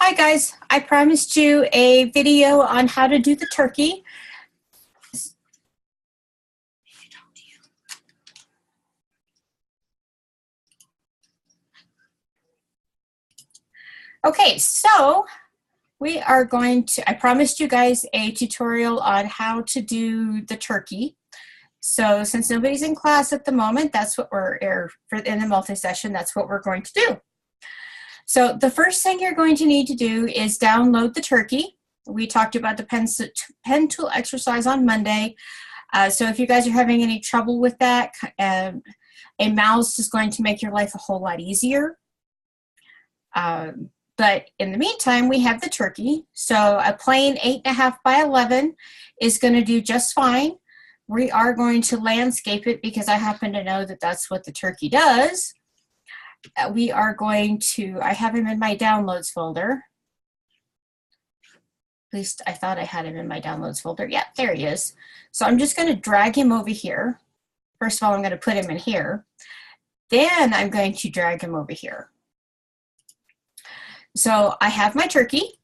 Hi guys, I promised you a video on how to do the turkey. Okay, so we are going to, I promised you guys a tutorial on how to do the turkey. So since nobody's in class at the moment, that's what we're, in the multi-session, that's what we're going to do. So the first thing you're going to need to do is download the turkey. We talked about the pen tool exercise on Monday. So if you guys are having any trouble with that, a mouse is going to make your life a whole lot easier. But in the meantime, we have the turkey. So a plain 8.5 by 11 is going to do just fine. We are going to landscape it because I happen to know that that's what the turkey does. We are going to, I have him in my downloads folder. At least I thought I had him in my downloads folder. Yeah, there he is. So I'm just going to drag him over here. First of all, I'm going to put him in here. Then I'm going to drag him over here. So I have my turkey.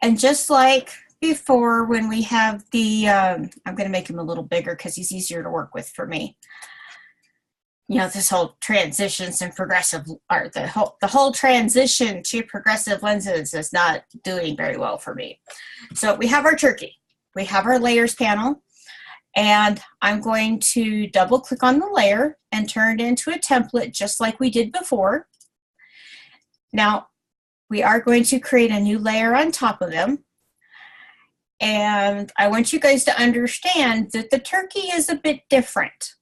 And just like before when we have the, I'm going to make him a little bigger because he's easier to work with for me. You know, this whole transitions and progressive, or the whole transition to progressive lenses is not doing very well for me. So we have our turkey. We have our layers panel. And I'm going to double click on the layer and turn it into a template just like we did before. Now, we are going to create a new layer on top of them. And I want you guys to understand that the turkey is a bit different.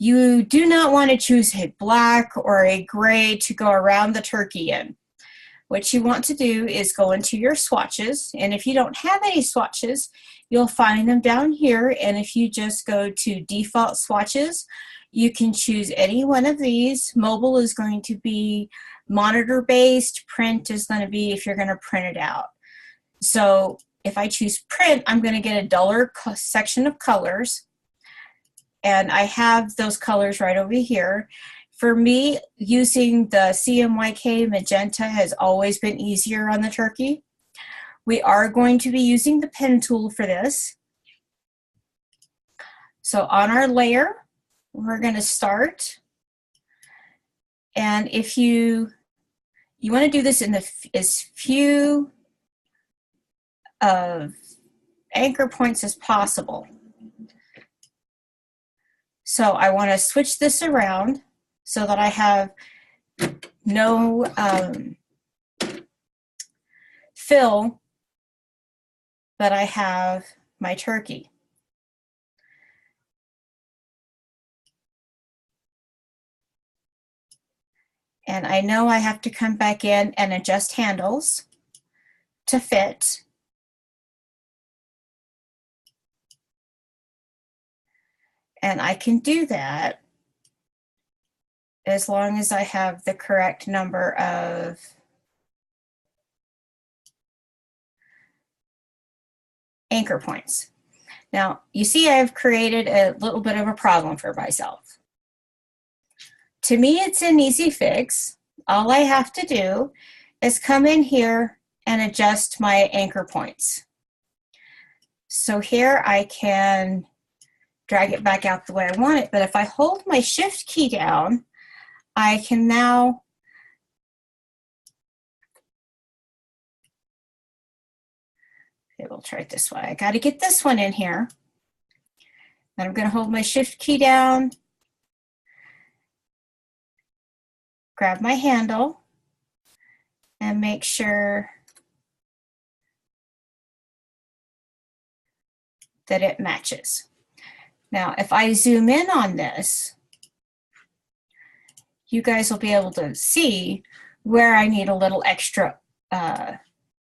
You do not want to choose a black or a gray to go around the turkey in. What you want to do is go into your swatches, and if you don't have any swatches, you'll find them down here, and if you just go to default swatches, you can choose any one of these. Mobile is going to be monitor based, print is going to be if you're going to print it out. So if I choose print, I'm going to get a duller section of colors. And I have those colors right over here. For me, using the CMYK magenta has always been easier on the turkey. We are going to be using the pen tool for this. So on our layer, we're going to start. And if you want to do this in as few anchor points as possible. So I want to switch this around so that I have no fill, but I have my turkey. And I know I have to come back in and adjust handles to fit. And I can do that as long as I have the correct number of anchor points. Now, you see I've created a little bit of a problem for myself. To me, it's an easy fix. All I have to do is come in here and adjust my anchor points. So here I can drag it back out the way I want it, but if I hold my shift key down, I can now okay, we'll try it this way. I got to get this one in here. Then I'm going to hold my shift key down, grab my handle, and make sure that it matches. Now, if I zoom in on this, you guys will be able to see where I need a little extra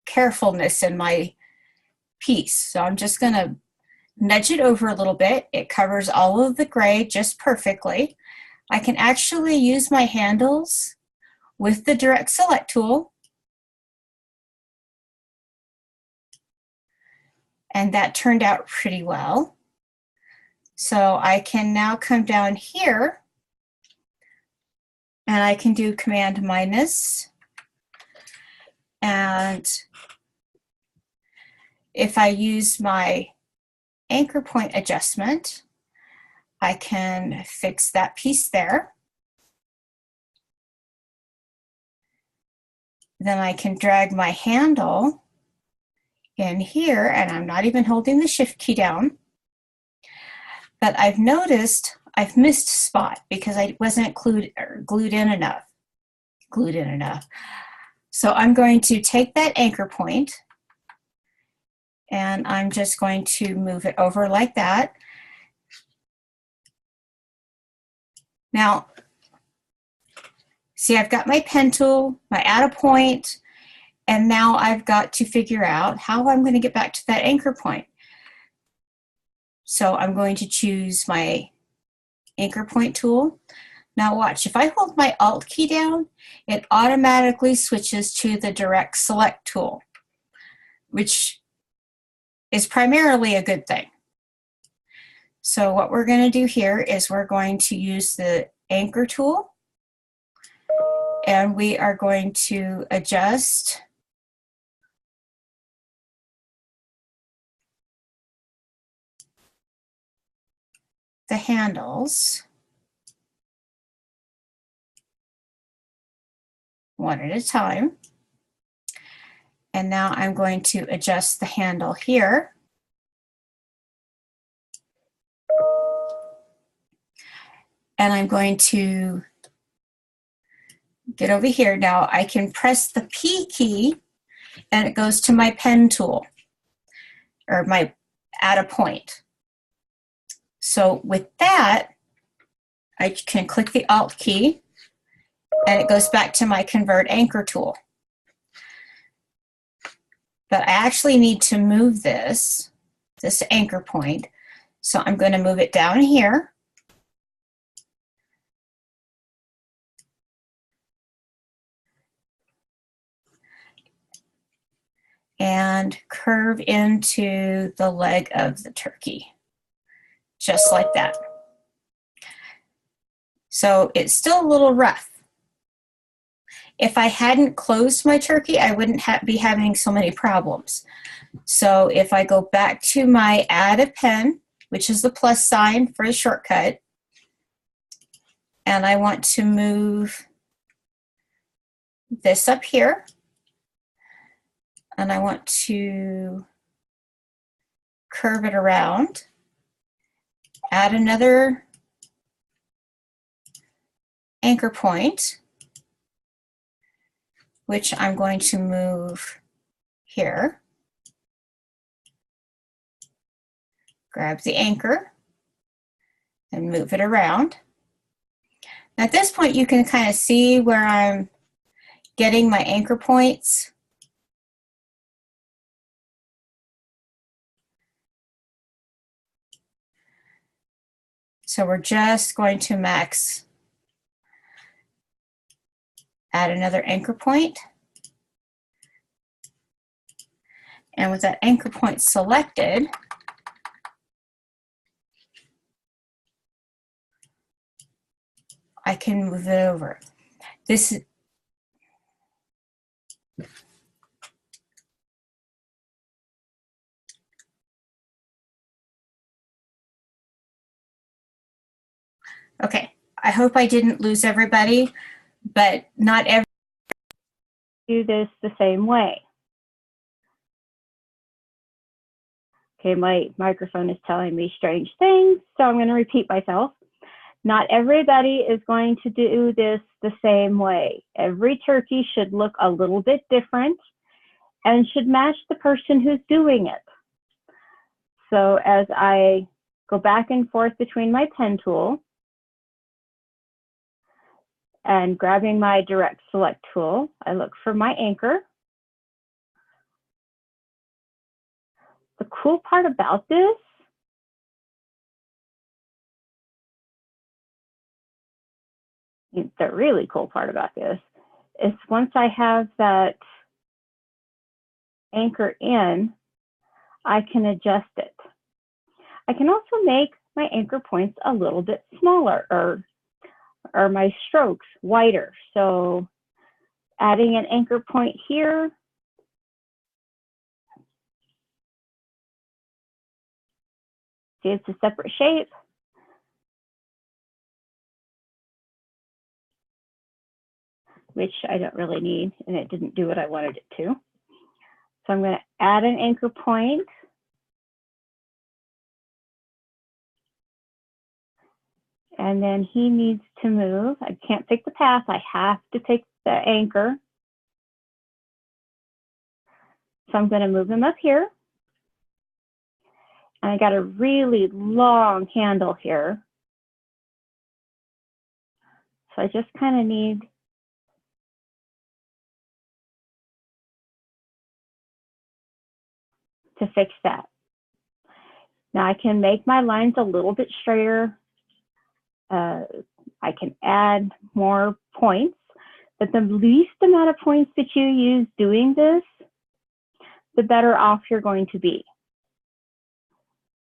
carefulness in my piece. So I'm just going to nudge it over a little bit. It covers all of the gray just perfectly. I can actually use my handles with the direct select tool. And that turned out pretty well. So I can now come down here and I can do Command minus And if I use my anchor point adjustment, I can fix that piece there. Then I can drag my handle in here, and I'm not even holding the shift key down. But I've noticed I've missed a spot because I wasn't glued in enough. So I'm going to take that anchor point and I'm just going to move it over like that. Now, see, I've got my pen tool, my add a point, and now I've got to figure out how I'm going to get back to that anchor point. So I'm going to choose my anchor point tool. Now watch, if I hold my Alt key down, it automatically switches to the direct select tool, which is primarily a good thing. So what we're going to do here is we're going to use the anchor tool, and we are going to adjust the handles one at a time. And now I'm going to adjust the handle here. And I'm going to get over here. Now I can press the P key and it goes to my pen tool, or my add a point. So with that, I can click the Alt key and it goes back to my convert anchor tool. But I actually need to move this anchor point. So I'm going to move it down here. And curve into the leg of the turkey, just like that. So it's still a little rough. If I hadn't closed my turkey, I wouldn't be having so many problems. So if I go back to my add a pen, which is the plus sign for a shortcut, and I want to move this up here, and I want to curve it around, add another anchor point, which I'm going to move here. Grab the anchor and move it around. Now at this point, you can kind of see where I'm getting my anchor points. So we're just going to max add another anchor point. And with that anchor point selected, I can move it over. This is okay. I hope I didn't lose everybody, but not every do this the same way. Okay, my microphone is telling me strange things, so I'm going to repeat myself. Not everybody is going to do this the same way. Every turkey should look a little bit different and should match the person who's doing it. So as I go back and forth between my pen tool and grabbing my direct select tool, I look for my anchor. The cool part about this the really cool part about this is once I have that anchor in, I can adjust it. I can also make my anchor points a little bit smaller, or my strokes wider. So adding an anchor point here see it's a separate shape. Which I don't really need, and it didn't do what I wanted it to. So I'm going to add an anchor point. And then he needs to move. I can't pick the path. I have to pick the anchor. So I'm going to move him up here. And I got a really long handle here. So I just kind of need to fix that. Now I can make my lines a little bit straighter. I can add more points, but the least amount of points that you use doing this, the better off you're going to be.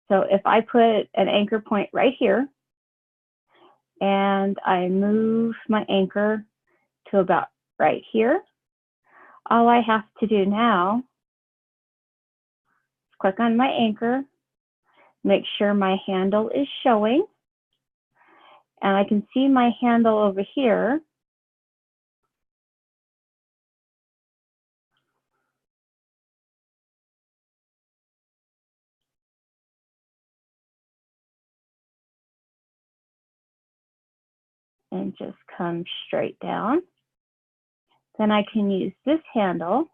So if I put an anchor point right here, and I move my anchor to about right here, all I have to do now is click on my anchor, make sure my handle is showing, and I can see my handle over here. And just come straight down. Then I can use this handle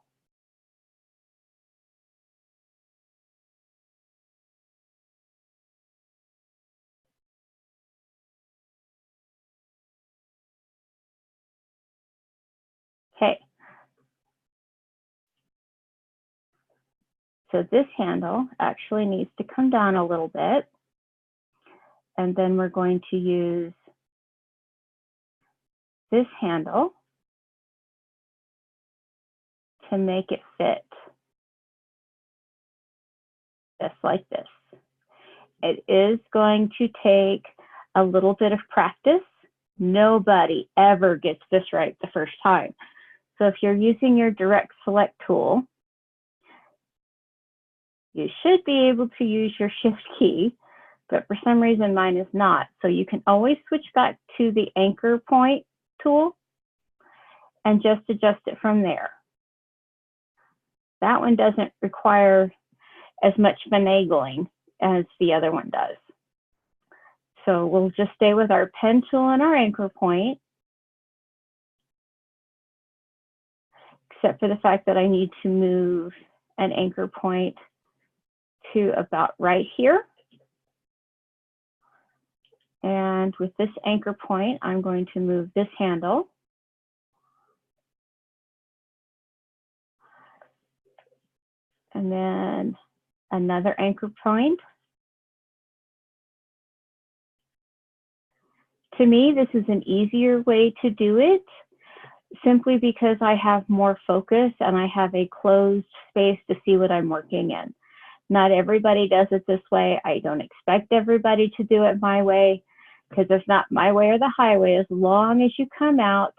Okay. So this handle actually needs to come down a little bit. And then we're going to use this handle to make it fit just like this. It is going to take a little bit of practice. Nobody ever gets this right the first time. So if you're using your direct select tool, you should be able to use your shift key, but for some reason mine is not. So you can always switch back to the anchor point tool and just adjust it from there. That one doesn't require as much finagling as the other one does. So we'll just stay with our pen tool and our anchor point, except for the fact that I need to move an anchor point to about right here. And with this anchor point, I'm going to move this handle. And then another anchor point. To me, this is an easier way to do it, simply because I have more focus and I have a closed space to see what I'm working in. Not everybody does it this way. I don't expect everybody to do it my way, because there's not my way or the highway, as long as you come out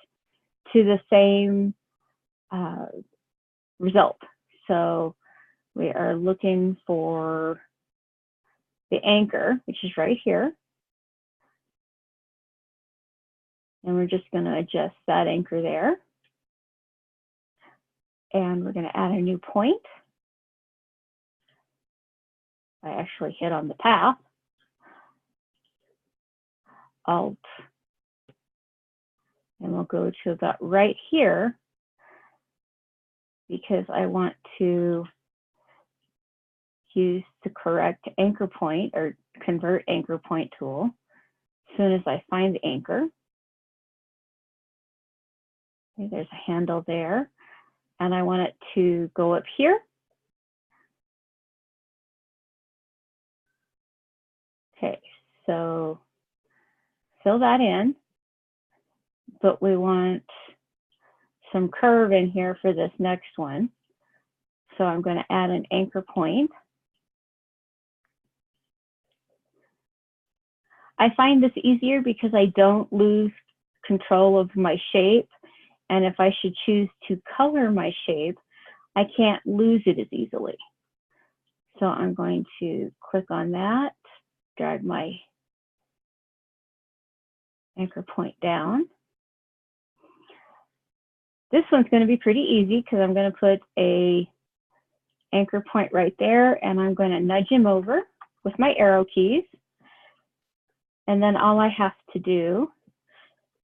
to the same result. So we are looking for the anchor, which is right here. And we're just going to adjust that anchor there. And we're going to add a new point. I actually hit on the path. Alt. And we'll go to about right here, because I want to use the correct anchor point or convert anchor point tool as soon as I find the anchor. Okay, there's a handle there, and I want it to go up here. Okay, so fill that in, but we want some curve in here for this next one. So I'm going to add an anchor point. I find this easier because I don't lose control of my shape. And if I should choose to color my shape, I can't lose it as easily. So I'm going to click on that drag my anchor point down. This one's going to be pretty easy because I'm going to put a anchor point right there, and I'm going to nudge him over with my arrow keys. And then all I have to do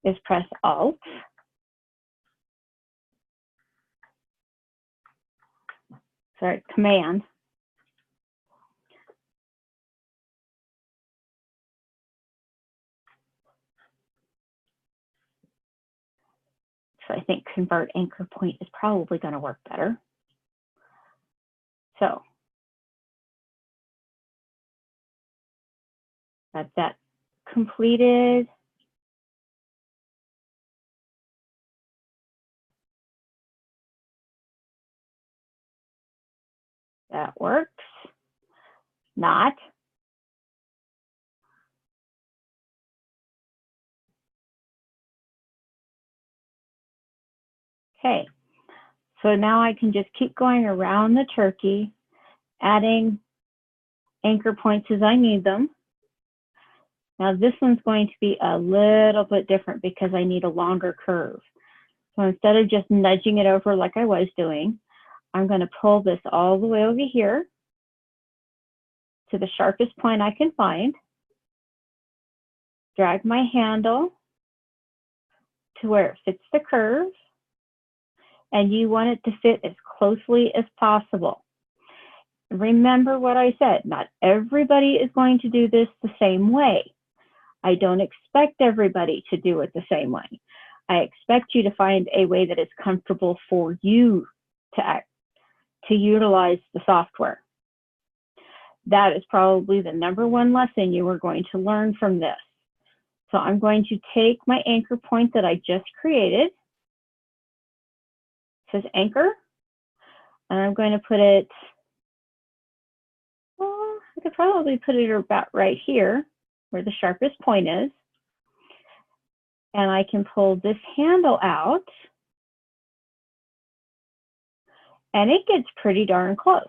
is press Alt. Sorry, Command. So I think convert anchor point is probably going to work better. So got that completed. That works. Not. Okay, so now I can just keep going around the turkey, adding anchor points as I need them. Now this one's going to be a little bit different because I need a longer curve. So instead of just nudging it over like I was doing, I'm going to pull this all the way over here to the sharpest point I can find, drag my handle to where it fits the curve, and you want it to fit as closely as possible. Remember what I said, not everybody is going to do this the same way. I don't expect everybody to do it the same way. I expect you to find a way that is comfortable for you to utilize the software. That is probably the #1 lesson you are going to learn from this. So I'm going to take my anchor point that I just created. It says anchor, and I'm going to put it, well, I could probably put it about right here where the sharpest point is. And I can pull this handle out, and it gets pretty darn close.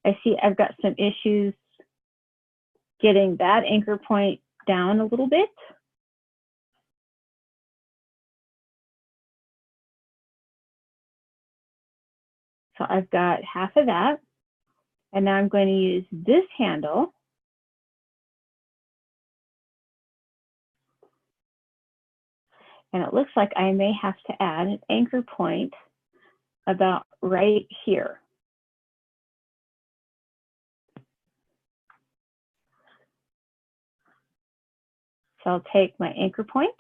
I see I've got some issues getting that anchor point down a little bit. So I've got half of that, and now I'm going to use this handle and it looks like I may have to add an anchor point about right here. So I'll take my anchor point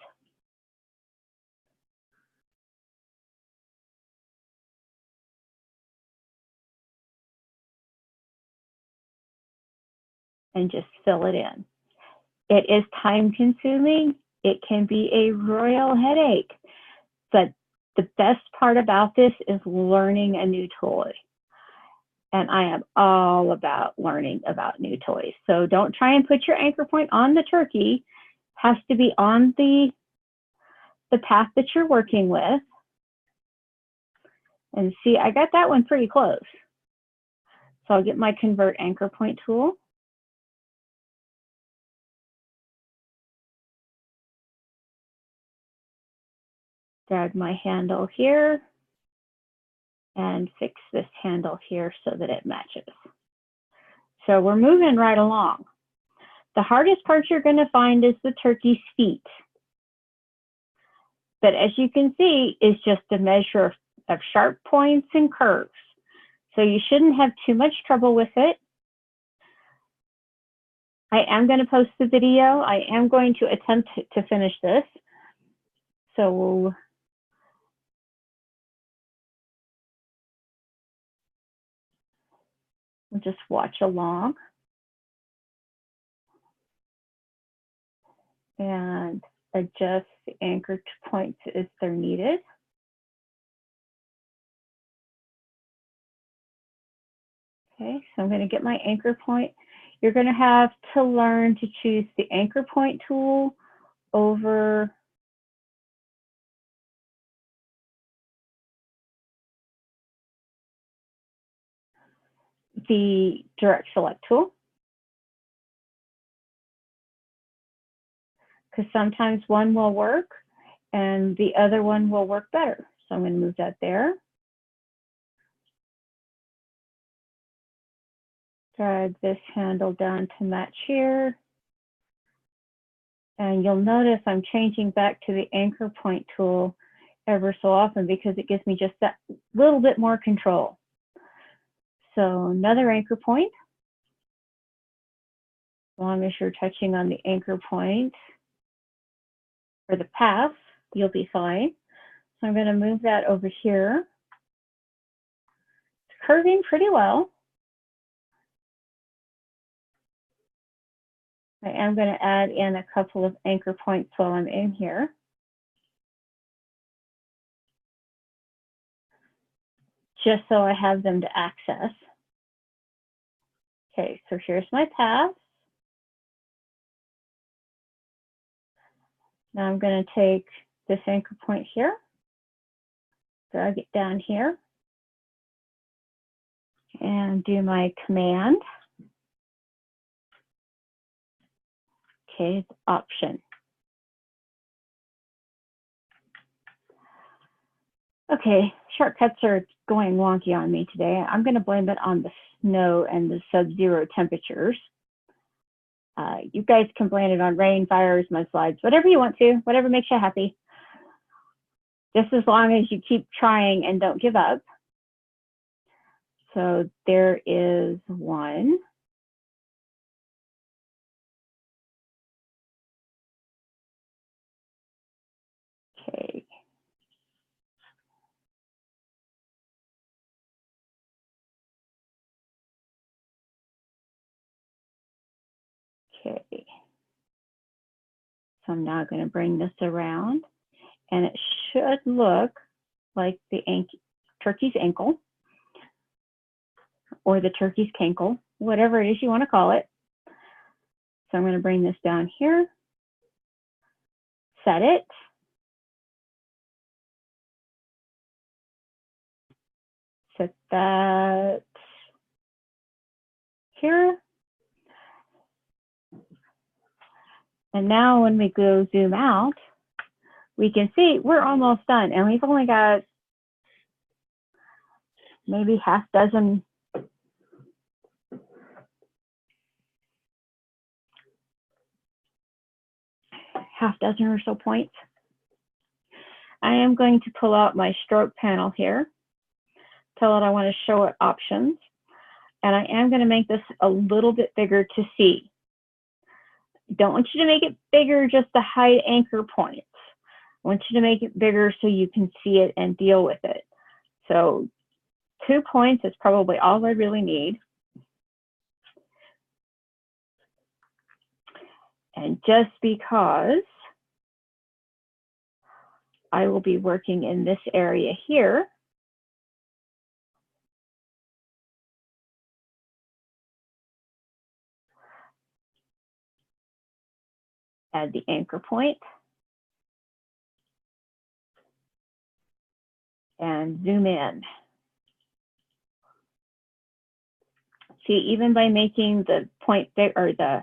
and just fill it in. It is time consuming. It can be a royal headache, but the best part about this is learning a new toy. And I am all about learning about new toys. So don't try and put your anchor point on the turkey. It has to be on the path that you're working with. And see, I got that one pretty close. So I'll get my convert anchor point tool. Drag my handle here and fix this handle here so that it matches. So we're moving right along. The hardest part you're going to find is the turkey's feet. But as you can see, it's just a measure of sharp points and curves. So you shouldn't have too much trouble with it. I am going to post the video. I am going to attempt to finish this. So we'll just watch along. And adjust the anchor points as they're needed. Okay, so I'm going to get my anchor point. You're going to have to learn to choose the anchor point tool over the direct select tool. because sometimes one will work and the other one will work better. So I'm going to move that there. Drag this handle down to match here. And you'll notice I'm changing back to the anchor point tool ever so often because it gives me just that little bit more control. So another anchor point. As long as you're touching on the anchor point or the path, you'll be fine. So I'm going to move that over here. It's curving pretty well. I am going to add in a couple of anchor points while I'm in here. Just so I have them to access. Okay, so here's my path. Now I'm going to take this anchor point here, drag it down here, and do my command. Okay, it's option. Okay, shortcuts are going wonky on me today. I'm going to blame it on the snow and the sub-zero temperatures. You guys can blame it on rain, fires, mudslides, whatever you want to, whatever makes you happy. Just as long as you keep trying and don't give up. So there is one. Okay. Okay. So I'm now going to bring this around, and it should look like the turkey's ankle or the turkey's cankle, whatever it is you want to call it. So I'm going to bring this down here, set it. Set that here. And now when we go zoom out, we can see we're almost done. And we've only got maybe half dozen or so points. I am going to pull out my stroke panel here. Tell it I want to show it options. And I am going to make this a little bit bigger to see. Don't want you to make it bigger just to hide anchor points. I want you to make it bigger so you can see it and deal with it. So 2 points is probably all I really need. And just because I will be working in this area here, add the anchor point and zoom in. See, even by making the point big or the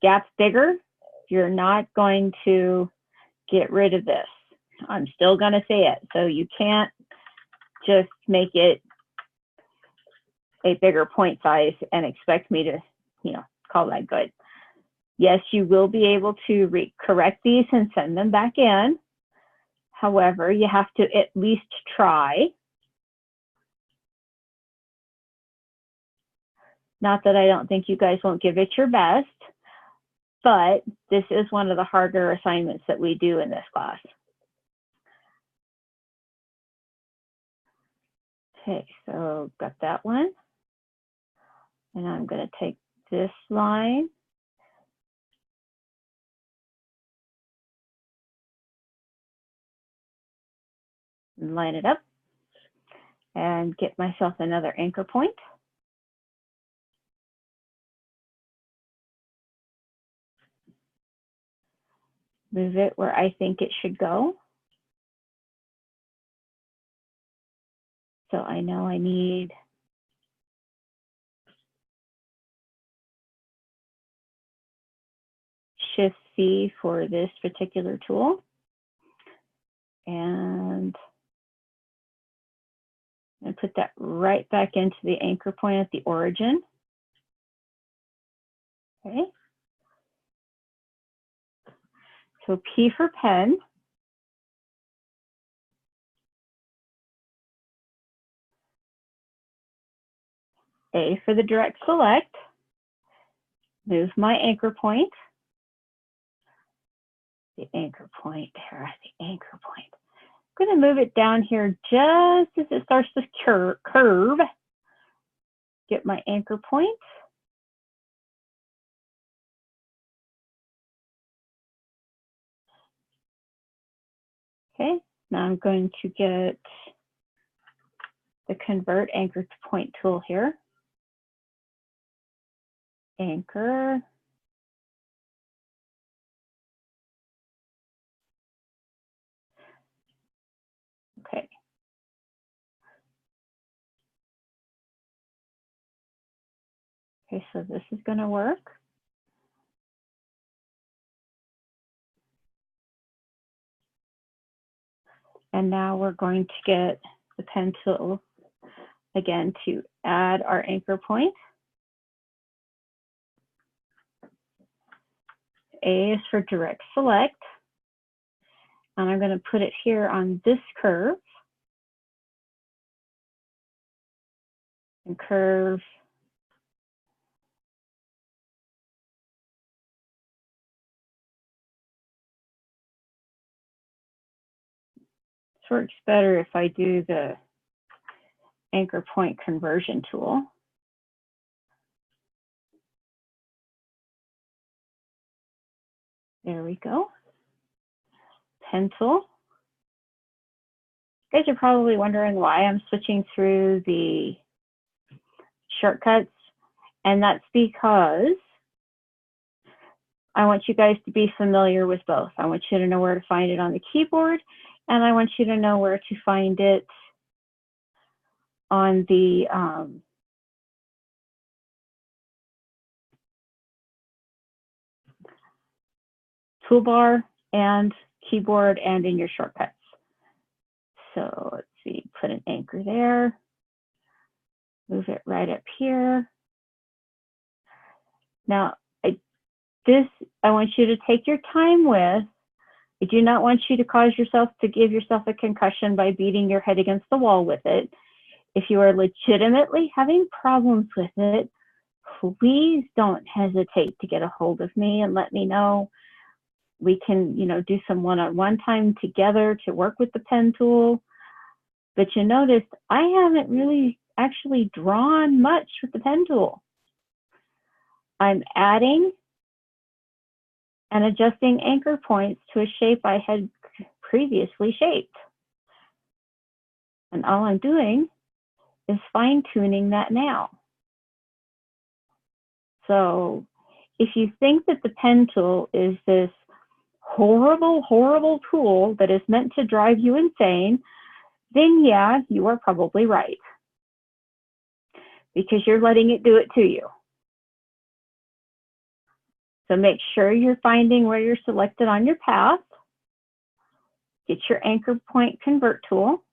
gap bigger, you're not going to get rid of this. I'm still going to say it. So you can't just make it a bigger point size and expect me to, call that good. Yes, you will be able to correct these and send them back in. However, you have to at least try. Not that I don't think you guys won't give it your best, but this is one of the harder assignments that we do in this class. Okay, so got that one. And I'm going to take this line and line it up and get myself another anchor point. Move it where I think it should go. So I know I need Shift be for this particular tool. And put that right back into the anchor point at the origin. Okay. So P for pen. A for the direct select. Move my anchor point. The anchor point, there, the anchor point. I'm going to move it down here just as it starts to curve. Get my anchor point. Okay, now I'm going to get the convert anchor to point tool here. Anchor. Okay. Okay, so this is going to work. And now we're going to get the pen tool again to add our anchor point. A is for direct select. And I'm going to put it here on this curve. And curve. This works better if I do the anchor point conversion tool. There we go. Pen tool. You guys are probably wondering why I'm switching through the shortcuts, and that's because I want you guys to be familiar with both. I want you to know where to find it on the keyboard, and I want you to know where to find it on the toolbar and keyboard and in your shortcuts. So let's see, put an anchor there, move it right up here. Now, I want you to take your time with. I do not want you to cause yourself to give yourself a concussion by beating your head against the wall with it. If you are legitimately having problems with it, please don't hesitate to get a hold of me and let me know. We can, do some one-on-one time together to work with the pen tool. But you noticed I haven't really actually drawn much with the pen tool. I'm adding and adjusting anchor points to a shape I had previously shaped. And all I'm doing is fine-tuning that now. So if you think that the pen tool is this horrible, horrible tool that is meant to drive you insane, then yeah, you are probably right. Because you're letting it do it to you. So make sure you're finding where you're selected on your path. Get your anchor point convert tool.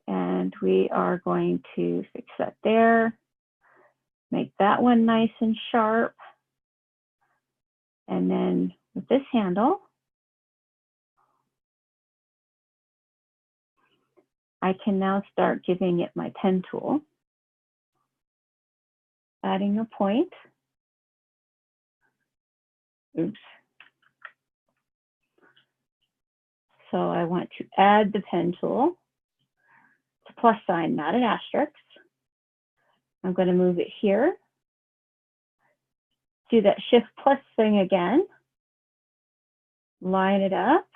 And we are going to fix that there. Make that one nice and sharp. And then with this handle, I can now start giving it my pen tool. Adding a point. Oops. So I want to add the pen tool. It's a plus sign, not an asterisk. I'm going to move it here. Do that shift plus thing again. Line it up.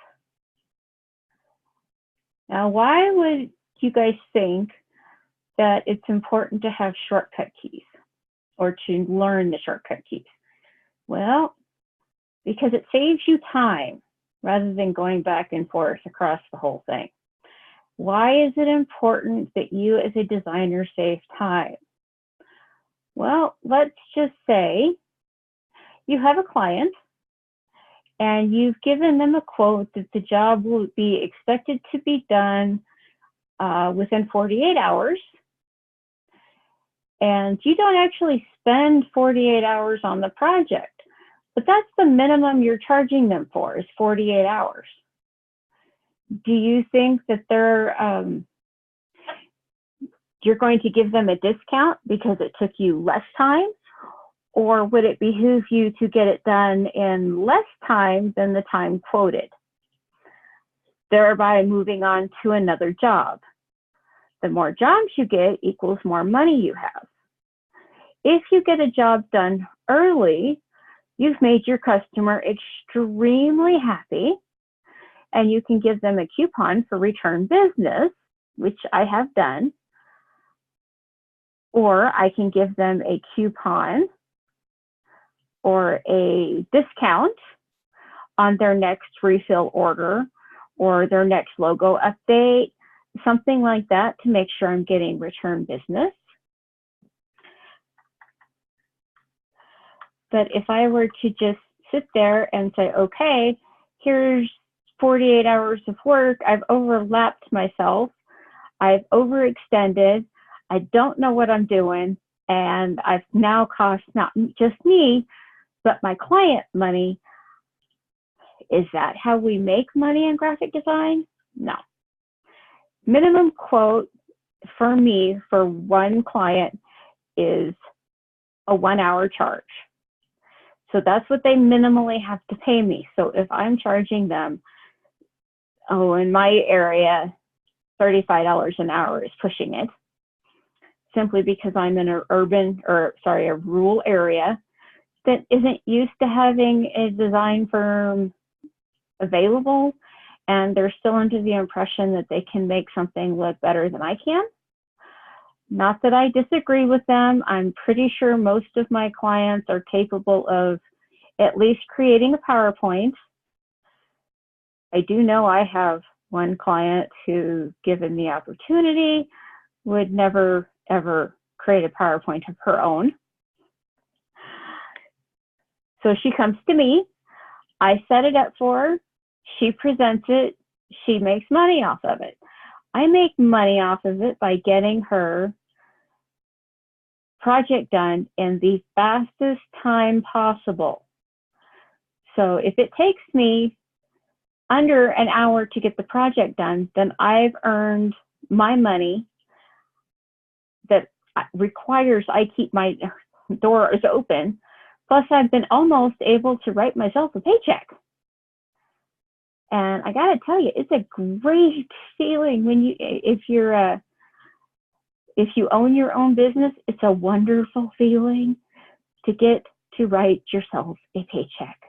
Now, why would you guys think that it's important to have shortcut keys or to learn the shortcut keys? Well, because it saves you time rather than going back and forth across the whole thing. Why is it important that you as a designer save time? Well, let's just say you have a client and you've given them a quote that the job will be expected to be done within 48 hours. And you don't actually spend 48 hours on the project, but that's the minimum you're charging them for, is 48 hours. Do you think that you're going to give them a discount because it took you less time? Or would it behoove you to get it done in less time than the time quoted, thereby moving on to another job? The more jobs you get equals more money you have. If you get a job done early, you've made your customer extremely happy, and you can give them a coupon for return business, which I have done, or I can give them a coupon or a discount on their next refill order or their next logo update, something like that, to make sure I'm getting return business. But if I were to just sit there and say, okay, here's 48 hours of work, I've overlapped myself, I've overextended, I don't know what I'm doing, and I've now cost not just me, but my client money. Is that how we make money in graphic design? No. Minimum quote for me for one client is a 1 hour charge. So that's what they minimally have to pay me. So if I'm charging them, in my area, $35 an hour is pushing it, simply because I'm in a rural area that isn't used to having a design firm available, and they're still under the impression that they can make something look better than I can. Not that I disagree with them. I'm pretty sure most of my clients are capable of at least creating a PowerPoint. I do know I have one client who, given the opportunity, would never, ever create a PowerPoint of her own. So she comes to me, I set it up for her, she presents it, she makes money off of it. I make money off of it by getting her project done in the fastest time possible. So if it takes me under an hour to get the project done, then I've earned my money that requires I keep my doors open. Plus, I've been almost able to write myself a paycheck. And I got to tell you, it's a great feeling when if you own your own business, it's a wonderful feeling to get to write yourself a paycheck.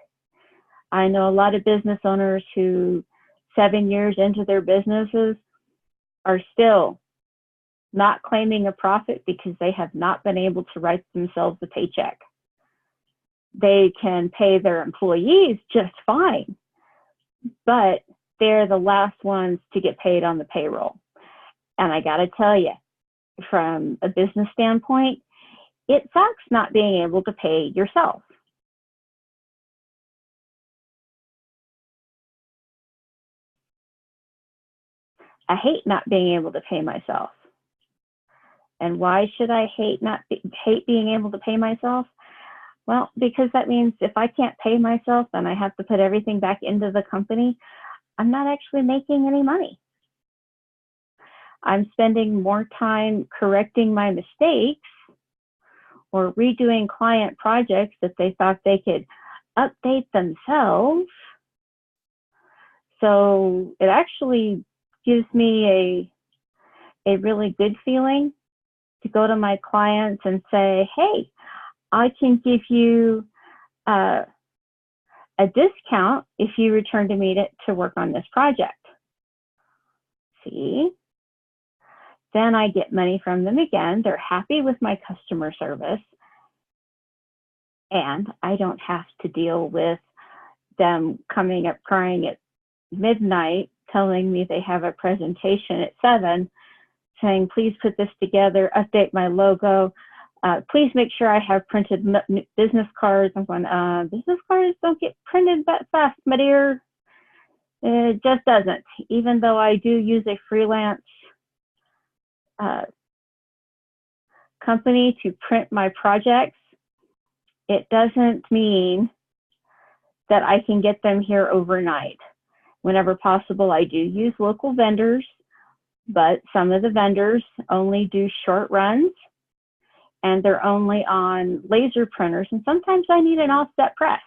I know a lot of business owners who 7 years into their businesses are still not claiming a profit because they have not been able to write themselves a paycheck. They can pay their employees just fine, but they're the last ones to get paid on the payroll. And I got to tell you, from a business standpoint, it sucks not being able to pay yourself. I hate not being able to pay myself. And why should I hate being able to pay myself? Well, because that means if I can't pay myself and I have to put everything back into the company, I'm not actually making any money. I'm spending more time correcting my mistakes or redoing client projects that they thought they could update themselves. So it actually gives me a really good feeling to go to my clients and say, hey, I can give you a discount if you return to me to work on this project. See? Then I get money from them again. They're happy with my customer service. And I don't have to deal with them coming up crying at midnight, telling me they have a presentation at 7, saying, please put this together, update my logo, Please make sure I have printed business cards. I'm going, business cards don't get printed that fast, my dear. It just doesn't. Even though I do use a freelance company to print my projects, it doesn't mean that I can get them here overnight. Whenever possible, I do use local vendors, but some of the vendors only do short runs and they're only on laser printers. And sometimes I need an offset press.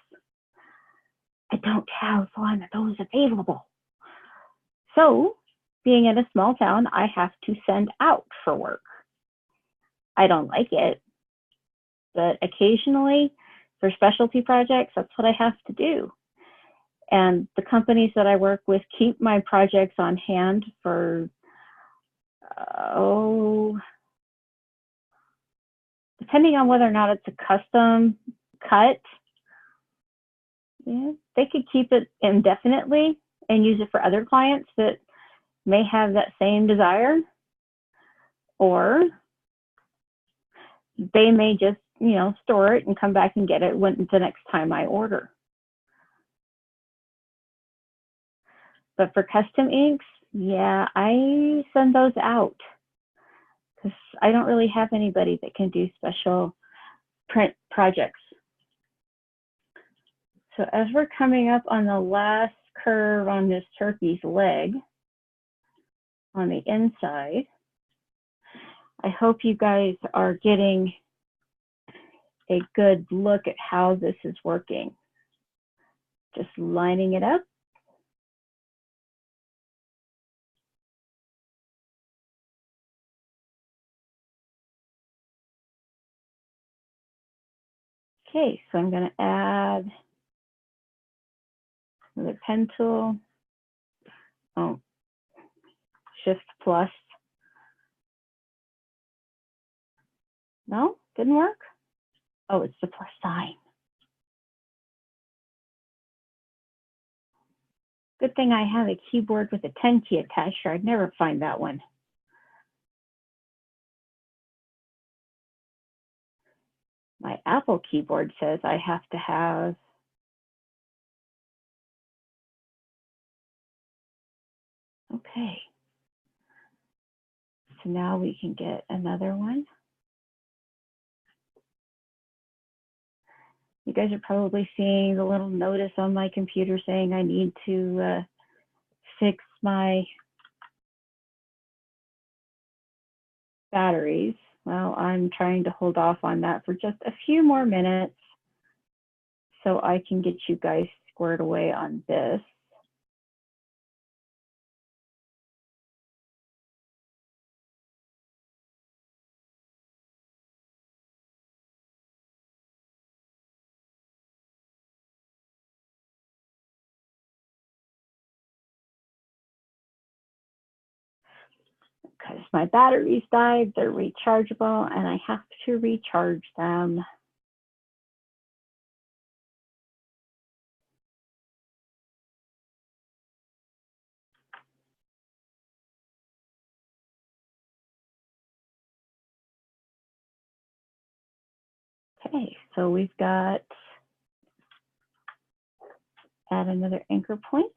I don't have one of those available. So being in a small town, I have to send out for work. I don't like it, but occasionally for specialty projects, that's what I have to do. And the companies that I work with keep my projects on hand for, depending on whether or not it's a custom cut, yeah, they could keep it indefinitely and use it for other clients that may have that same desire, or they may just, store it and come back and get it when the next time I order. But for custom inks, yeah, I send those out because I don't really have anybody that can do special print projects. So as we're coming up on the last curve on this turkey's leg, on the inside, I hope you guys are getting a good look at how this is working. Just lining it up. Okay, so I'm going to add another pen tool. Oh, Shift plus. No, didn't work. Oh, it's the plus sign. Good thing I have a keyboard with a 10 key attached, or I'd never find that one. My Apple keyboard says I have to have okay. So now we can get another one. You guys are probably seeing the little notice on my computer saying I need to fix my batteries. Well, I'm trying to hold off on that for just a few more minutes so I can get you guys squared away on this. Because my batteries died, they're rechargeable, and I have to recharge them. Okay, so we've got, add another anchor point.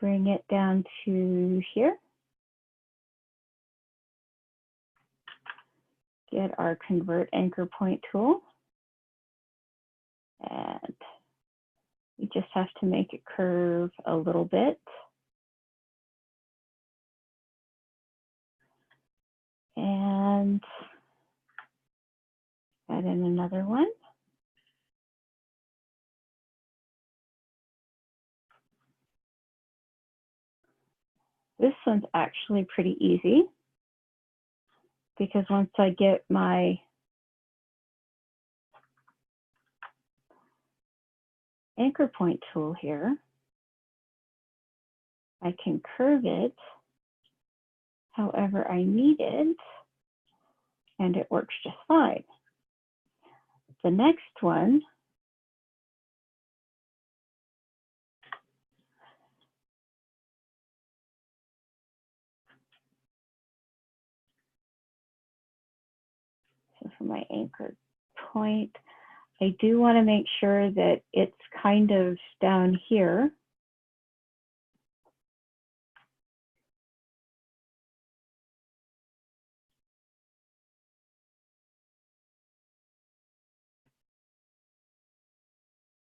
Bring it down to here. Get our convert anchor point tool. And we just have to make it curve a little bit. And add in another one. This one's actually pretty easy because once I get my anchor point tool here, I can curve it however I need it, and it works just fine. The next one to my anchor point. I do want to make sure that it's kind of down here.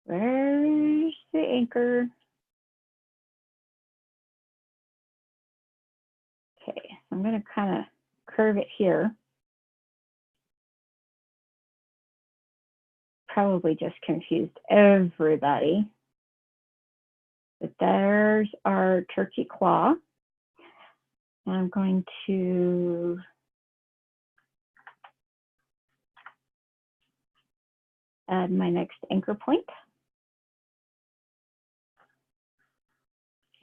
Where's the anchor? Okay, I'm going to kind of curve it here. Probably just confused everybody. But there's our turkey claw. And I'm going to add my next anchor point.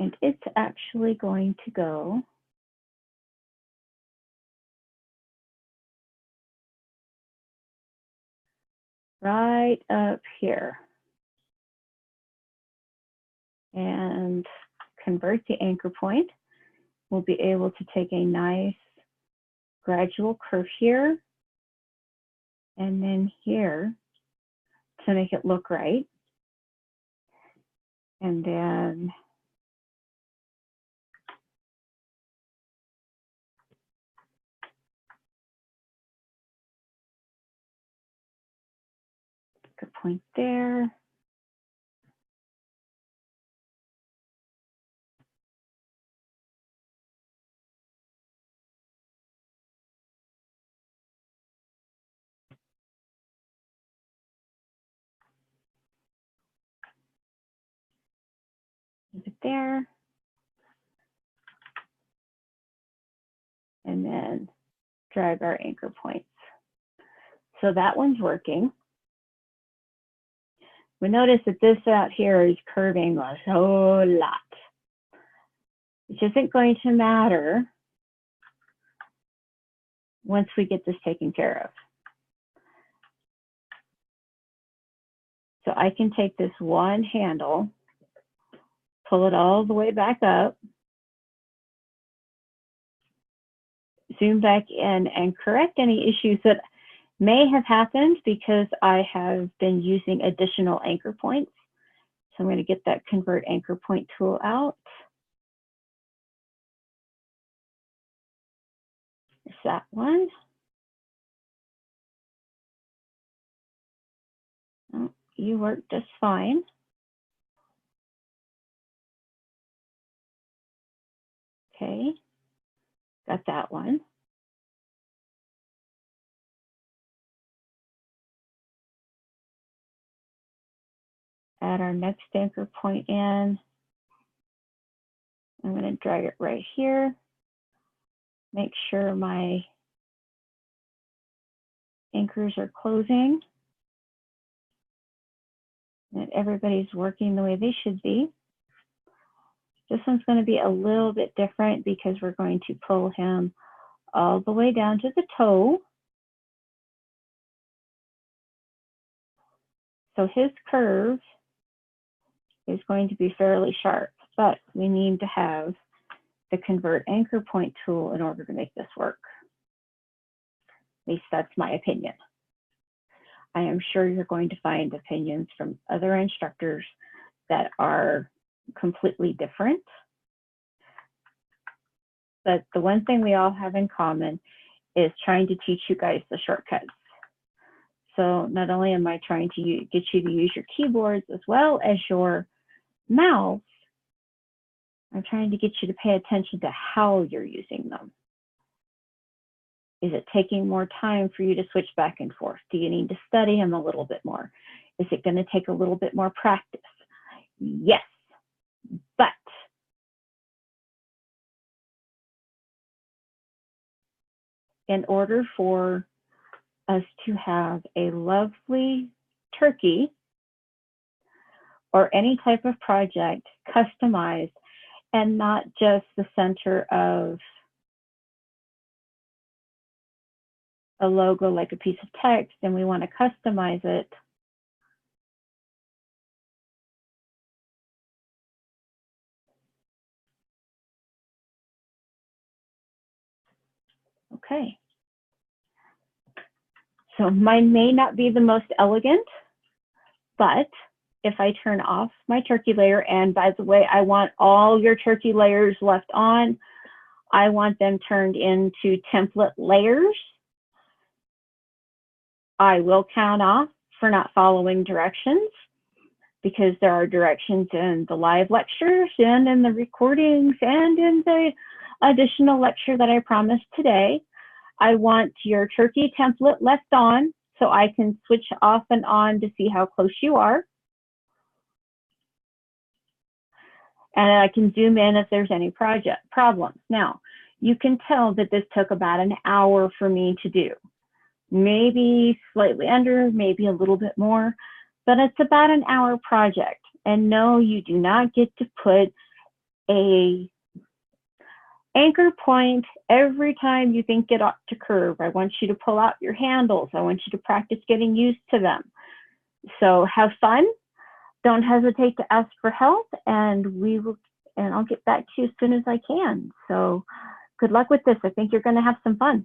And it's actually going to go right up here. And convert the anchor point. We'll be able to take a nice gradual curve here and then here to make it look right. And then anchor point there. Leave it there. And then drag our anchor points. So that one's working. We notice that this out here is curving a whole lot, which isn't going to matter once we get this taken care of. So I can take this one handle, pull it all the way back up, zoom back in, and correct any issues that may have happened because I have been using additional anchor points. So I'm going to get that convert anchor point tool out. There's that one. Oh, you work just fine. Okay, got that one. Add our next anchor point in. I'm going to drag it right here. Make sure my anchors are closing, that everybody's working the way they should be. This one's going to be a little bit different because we're going to pull him all the way down to the toe. So his curve is going to be fairly sharp, but we need to have the convert anchor point tool in order to make this work. At least that's my opinion. I am sure you're going to find opinions from other instructors that are completely different. But the one thing we all have in common is trying to teach you guys the shortcuts. So not only am I trying to get you to use your keyboards as well as your mouse, I'm trying to get you to pay attention to how you're using them. Is it taking more time for you to switch back and forth? Do you need to study them a little bit more? Is it going to take a little bit more practice? Yes, but in order for us to have a lovely turkey or any type of project customized and not just the center of a logo like a piece of text, and we want to customize it, okay. So mine may not be the most elegant, but if I turn off my turkey layer, and by the way, I want all your turkey layers left on, I want them turned into template layers. I will count off for not following directions, because there are directions in the live lectures and in the recordings and in the additional lecture that I promised today. I want your turkey template left on so I can switch off and on to see how close you are. And I can zoom in if there's any problems. Now, you can tell that this took about an hour for me to do. Maybe slightly under, maybe a little bit more, but it's about an hour project. And no, you do not get to put a anchor point every time you think it ought to curve. I want you to pull out your handles. I want you to practice getting used to them. So have fun. Don't hesitate to ask for help, and I'll get back to you as soon as I can. So good luck with this. I think you're going to have some fun.